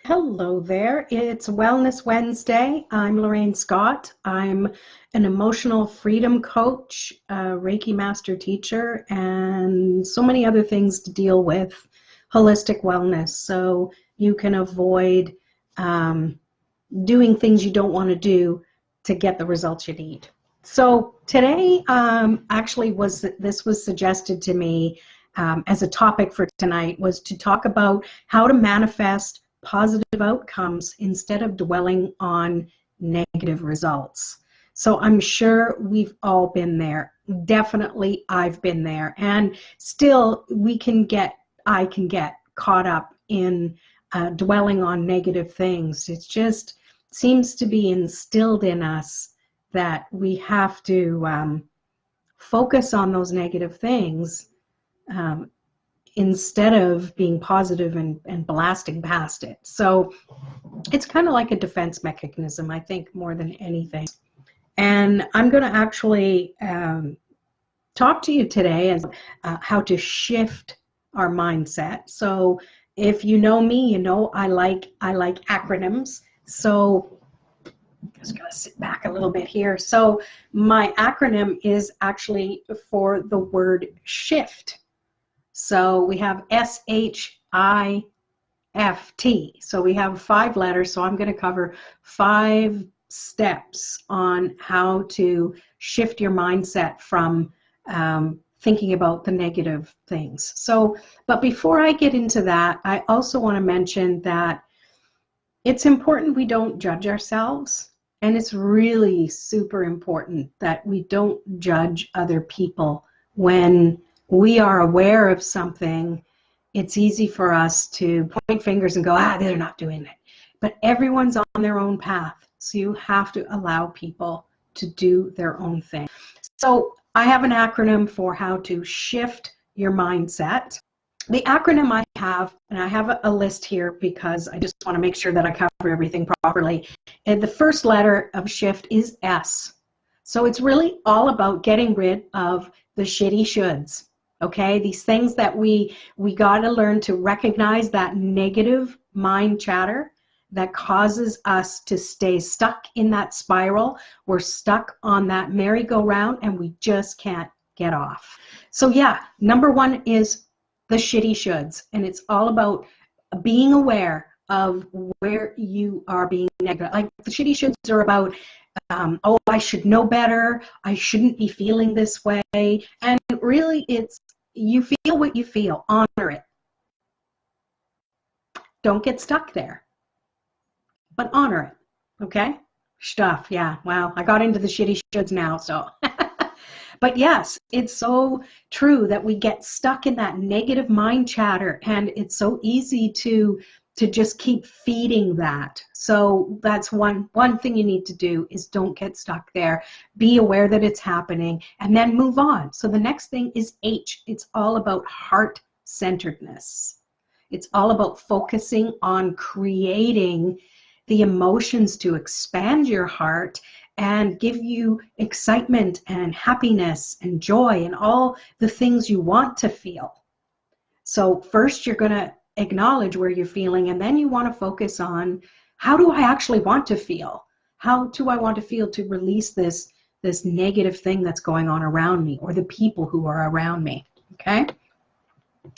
Hello there. It's Wellness Wednesday. I'm Lorraine Scott. I'm an emotional freedom coach, a Reiki master teacher, and so many other things to deal with holistic wellness. So you can avoid doing things you don't want to do to get the results you need. So today, this was suggested to me as a topic for tonight, was to talk about how to manifest positive outcomes instead of dwelling on negative results. So I'm sure we've all been there. Definitely I've been there. And still I can get caught up in dwelling on negative things. It just seems to be instilled in us that we have to focus on those negative things instead of being positive and blasting past it. So it's kind of like a defense mechanism, I think, more than anything. And I'm going to actually talk to you today as how to shift our mindset. So if you know me, you know I like acronyms. So I'm just going to sit back a little bit here. So my acronym is actually for the word shift. So we have S.H.I.F.T. So we have 5 letters. So I'm going to cover 5 steps on how to shift your mindset from thinking about the negative things. So, but before I get into that, I also want to mention that it's important we don't judge ourselves. And it's really super important that we don't judge other people when we are aware of something. It's easy for us to point fingers and go, they're not doing it. But everyone's on their own path. So you have to allow people to do their own thing. So I have an acronym for how to shift your mindset. The acronym I have, and I have a list here because I just want to make sure that I cover everything properly. And the first letter of shift is S. So it's really all about getting rid of the shitty shoulds. Okay, these things that we got to learn to recognize, that negative mind chatter that causes us to stay stuck in that spiral. We're stuck on that merry-go-round and we just can't get off. So yeah, number 1 is the shitty shoulds, and it's all about being aware of where you are being negative. Like the shitty shoulds are about I should know better, I shouldn't be feeling this way, and really it's you feel what you feel, honor it. Don't get stuck there, but honor it, okay? Stuff, yeah, wow, I got into the shitty shoulds now, so. But yes, it's so true that we get stuck in that negative mind chatter, and it's so easy to just keep feeding that. So that's one thing you need to do is don't get stuck there. Be aware that it's happening and then move on. So the next thing is H. It's all about heart-centeredness. It's all about focusing on creating the emotions to expand your heart and give you excitement and happiness and joy and all the things you want to feel. So first you're going to acknowledge where you're feeling, and then you want to focus on, how do I actually want to feel? How do I want to feel to release this negative thing that's going on around me, or the people who are around me? Okay?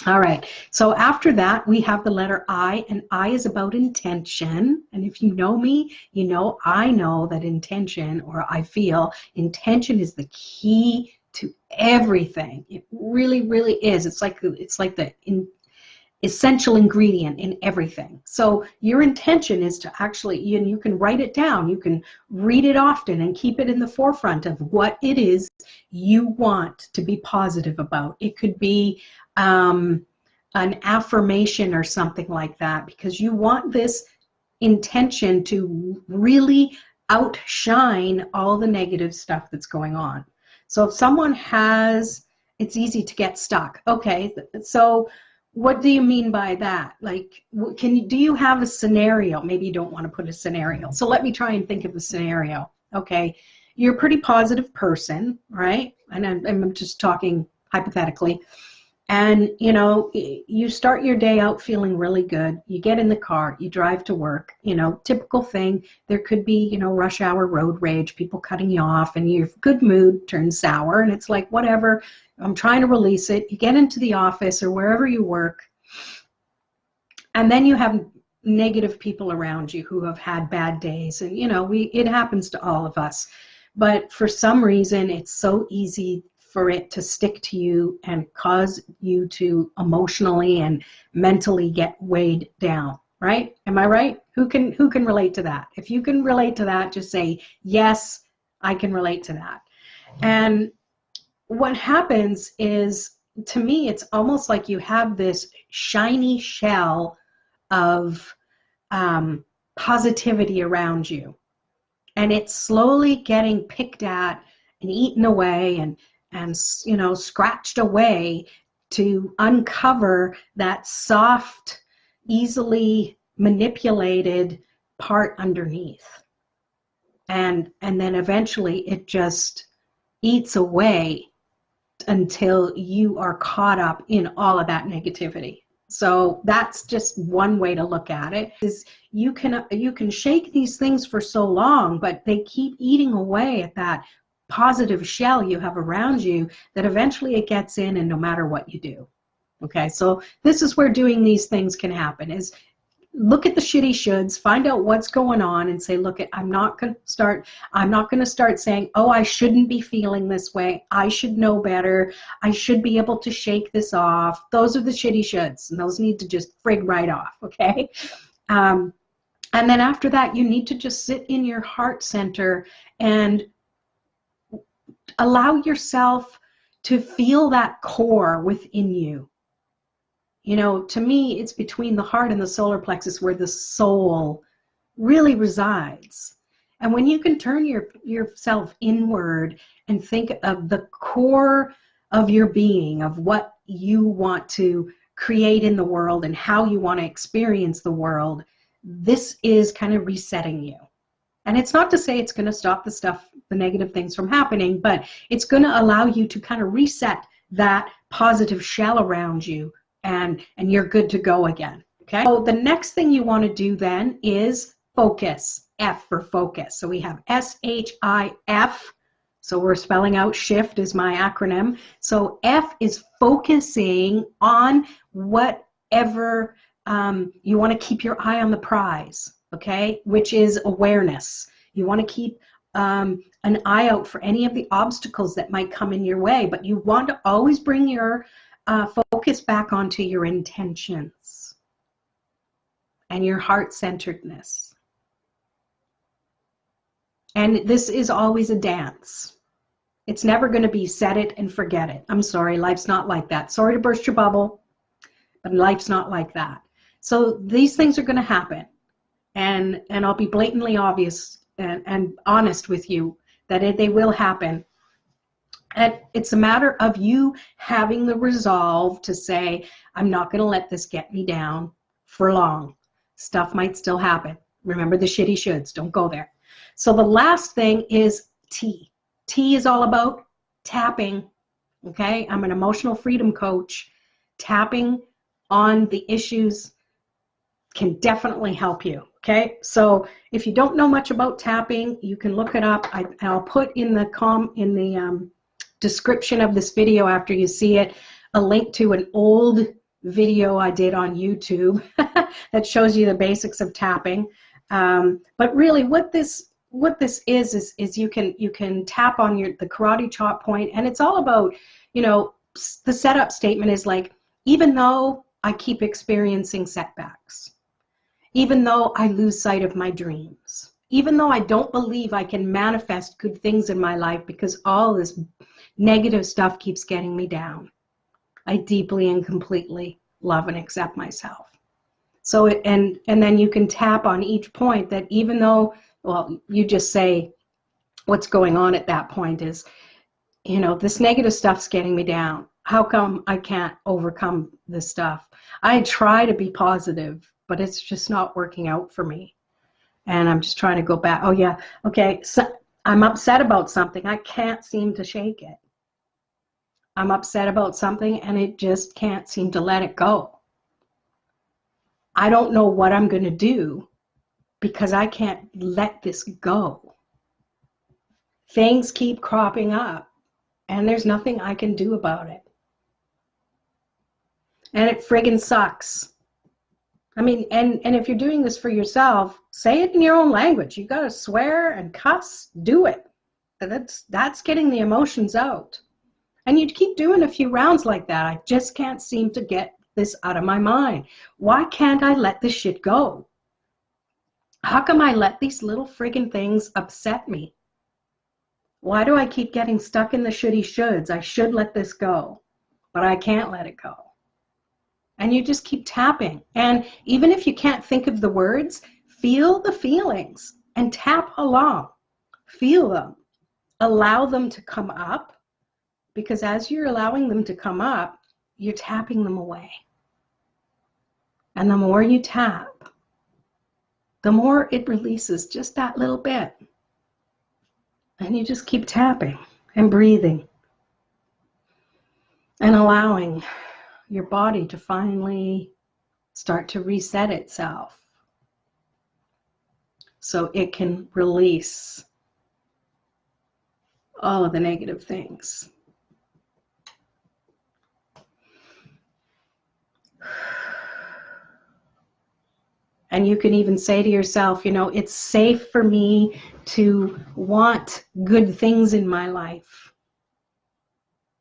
All right, so after that, we have the letter I, and I is about intention. And if you know me, you know I know that intention, or I feel intention is the key to everything. It really, really is. It's like the essential ingredient in everything. So your intention is to actually, you can write it down, you can read it often and keep it in the forefront of what it is you want to be positive about. It could be an affirmation or something like that, because you want this intention to really outshine all the negative stuff that's going on. So if someone has, it's easy to get stuck. Okay, so what do you mean by that? Like, do you have a scenario? Maybe you don't want to put a scenario. So let me try and think of a scenario. Okay, you're a pretty positive person, right? And I'm just talking hypothetically. And, you know, you start your day out feeling really good. You get in the car, you drive to work, you know, typical thing. There could be, you know, rush hour road rage, people cutting you off, and your good mood turns sour. And it's like, whatever, I'm trying to release it. You get into the office or wherever you work, and then you have negative people around you who have had bad days. And, you know, it happens to all of us. But for some reason, it's so easy for it to stick to you and cause you to emotionally and mentally get weighed down, right? Am I right? Who can relate to that? If you can relate to that, just say, yes, I can relate to that. And what happens is, to me, it's almost like you have this shiny shell of positivity around you, and it's slowly getting picked at and eaten away and you know, scratched away to uncover that soft, easily manipulated part underneath. And then eventually it just eats away until you are caught up in all of that negativity. So that's just one way to look at it, is you can shake these things for so long, but they keep eating away at that positive shell you have around you, that eventually it gets in, and no matter what you do. Okay, so this is where doing these things can happen, is look at the shitty shoulds, find out what's going on, and say, look, I'm not going to start saying, oh, I shouldn't be feeling this way, I should know better, I should be able to shake this off. Those are the shitty shoulds, and those need to just frig right off. Okay, and then after that, you need to just sit in your heart center and allow yourself to feel that core within you. You know, to me, it's between the heart and the solar plexus where the soul really resides. And when you can turn yourself inward and think of the core of your being, of what you want to create in the world and how you want to experience the world, this is kind of resetting you. And it's not to say it's going to stop the negative things from happening, but it's going to allow you to kind of reset that positive shell around you, and you're good to go again. Okay. So the next thing you want to do then is focus. F for focus. So we have S.H.I.F. So we're spelling out shift is my acronym. So F is focusing on whatever you want to keep your eye on the prize. Okay, which is awareness. You want to keep an eye out for any of the obstacles that might come in your way, but you want to always bring your focus back onto your intentions and your heart-centeredness. And this is always a dance. It's never going to be set it and forget it. I'm sorry, life's not like that. Sorry to burst your bubble, but life's not like that. So these things are going to happen. And I'll be blatantly obvious and honest with you that they will happen. And it's a matter of you having the resolve to say, I'm not going to let this get me down for long. Stuff might still happen. Remember the shitty shoulds. Don't go there. So the last thing is T. T is all about tapping. Okay? I'm an emotional freedom coach. Tapping on the issues can definitely help you. Okay, so if you don't know much about tapping, you can look it up. I'll put in the description of this video after you see it a link to an old video I did on YouTube that shows you the basics of tapping. But really, what this is you can tap on the karate chop point, and it's all about, you know, the setup statement is like, even though I keep experiencing setbacks, even though I lose sight of my dreams, even though I don't believe I can manifest good things in my life because all this negative stuff keeps getting me down, I deeply and completely love and accept myself. So, and then you can tap on each point that, even though, well, you just say what's going on at that point is, you know, this negative stuff's getting me down. How come I can't overcome this stuff? I try to be positive, but it's just not working out for me. And I'm just trying to go back. Oh yeah, okay, so I'm upset about something. I can't seem to shake it. I'm upset about something and it just can't seem to let it go. I don't know what I'm going to do because I can't let this go. Things keep cropping up and there's nothing I can do about it. And it friggin' sucks. I mean, and if you're doing this for yourself, say it in your own language. You got to swear and cuss, do it. That's getting the emotions out. And you keep doing a few rounds like that. I just can't seem to get this out of my mind. Why can't I let this shit go? How come I let these little friggin' things upset me? Why do I keep getting stuck in the shouldy shoulds? I should let this go, but I can't let it go. And you just keep tapping. And even if you can't think of the words, feel the feelings and tap along. Feel them. Allow them to come up, because as you're allowing them to come up, you're tapping them away. And the more you tap, the more it releases just that little bit. And you just keep tapping and breathing and allowing your body to finally start to reset itself so it can release all of the negative things. And you can even say to yourself, you know, it's safe for me to want good things in my life.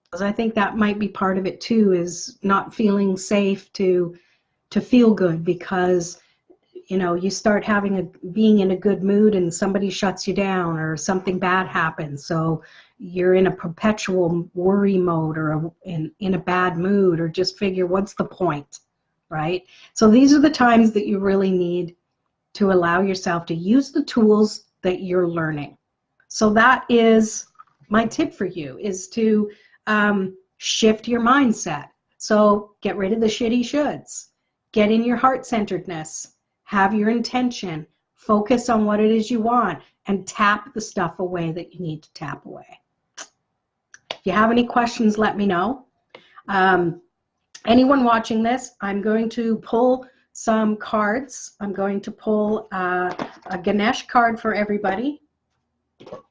Because I think that might be part of it too, is not feeling safe to feel good, because you know, you start being in a good mood and somebody shuts you down or something bad happens. So you're in a perpetual worry mode or in a bad mood, or just figure, what's the point, right? So these are the times that you really need to allow yourself to use the tools that you're learning. So that is my tip for you, is to shift your mindset. So get rid of the shitty shoulds. Get in your heart-centeredness. Have your intention. Focus on what it is you want, and tap the stuff away that you need to tap away. If you have any questions, let me know. Anyone watching this, I'm going to pull some cards. I'm going to pull a Ganesh card for everybody.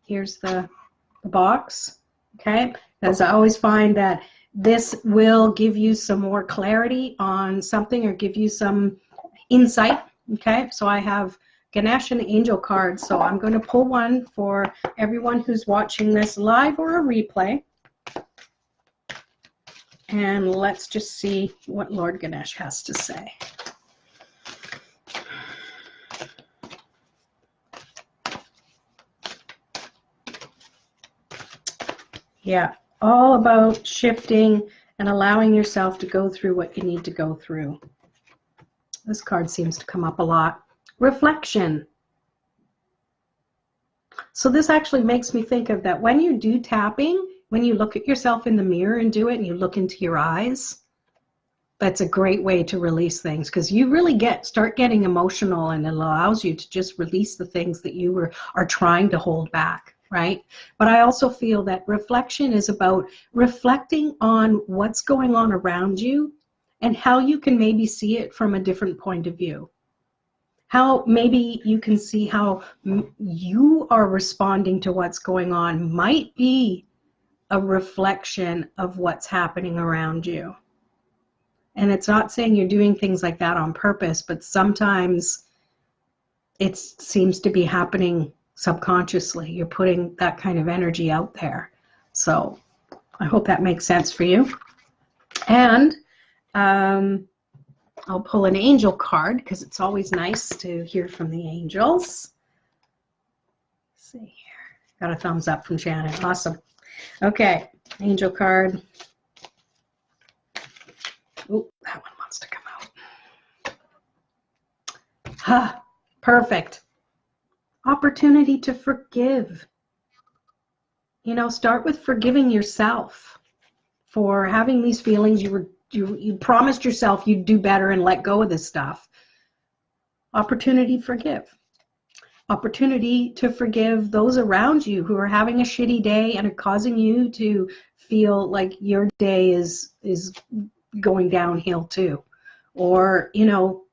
Here's the box, okay? Because I always find that this will give you some more clarity on something, or give you some insight, okay? So I have Ganesh and Angel cards, so I'm going to pull one for everyone who's watching this live or a replay. And let's just see what Lord Ganesh has to say. Yeah, all about shifting and allowing yourself to go through what you need to go through. This card seems to come up a lot. Reflection. So this actually makes me think of that when you do tapping, when you look at yourself in the mirror and do it, and you look into your eyes, that's a great way to release things, because you really start getting emotional, and it allows you to just release the things that you are trying to hold back, right? But I also feel that reflection is about reflecting on what's going on around you and how you can maybe see it from a different point of view. How maybe you can see how you are responding to what's going on might be a reflection of what's happening around you. And it's not saying you're doing things like that on purpose, but sometimes it seems to be happening subconsciously. You're putting that kind of energy out there. So I hope that makes sense for you. And I'll pull an angel card, because it's always nice to hear from the angels. Let's see here. Got a thumbs up from Shannon. Awesome. Okay, angel card. Oh, that one wants to come out. Ah, perfect. Opportunity to forgive. You know, start with forgiving yourself for having these feelings. You promised yourself you'd do better and let go of this stuff. Opportunity to forgive. opportunity to forgive those around you who are having a shitty day and are causing you to feel like your day is going downhill too. Or, you know,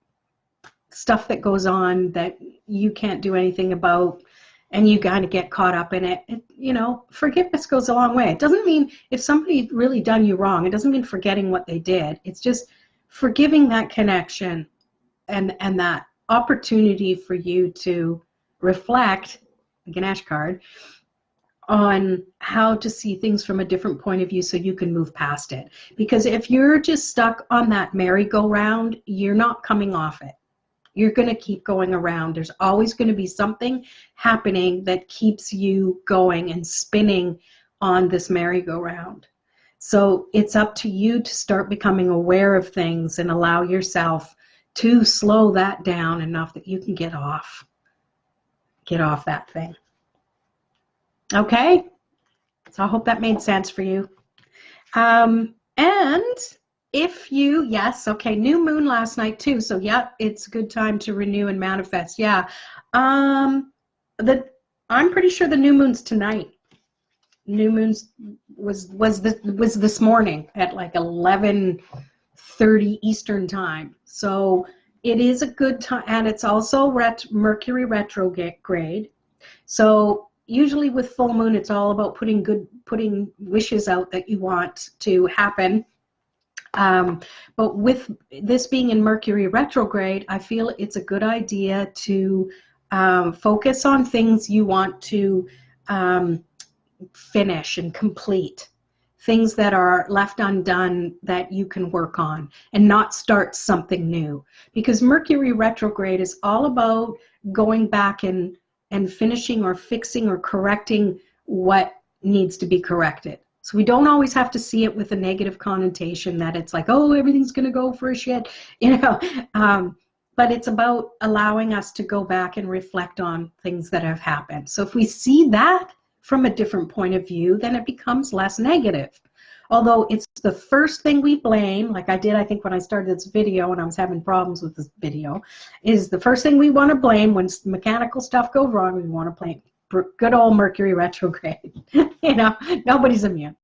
stuff that goes on that you can't do anything about and you kind of get caught up in it. You know, forgiveness goes a long way. It doesn't mean if somebody really done you wrong, it doesn't mean forgetting what they did. It's just forgiving that connection and that opportunity for you to reflect, the Ganesh card, on how to see things from a different point of view so you can move past it. Because if you're just stuck on that merry-go-round, you're not coming off it. You're going to keep going around. There's always going to be something happening that keeps you going and spinning on this merry-go-round. So it's up to you to start becoming aware of things and allow yourself to slow that down enough that you can get off that thing. Okay? So I hope that made sense for you. And if you, yes, okay, new moon last night too. So yeah, it's a good time to renew and manifest. Yeah. I'm pretty sure the new moon's tonight. New moon's was this morning at like 11:30 Eastern time. So it is a good time, and it's also Mercury retrograde. So usually with full moon, it's all about putting wishes out that you want to happen. But with this being in Mercury retrograde, I feel it's a good idea to focus on things you want to finish and complete, things that are left undone that you can work on, and not start something new. Because Mercury retrograde is all about going back and finishing or fixing or correcting what needs to be corrected. So we don't always have to see it with a negative connotation that it's like, oh, everything's going to go for a shit, you know. But it's about allowing us to go back and reflect on things that have happened. So if we see that from a different point of view, then it becomes less negative. Although it's the first thing we blame, like I did, I think, when I started this video and I was having problems with this video, is the first thing we want to blame when mechanical stuff goes wrong, we want to blame good old Mercury retrograde. You know, nobody's immune.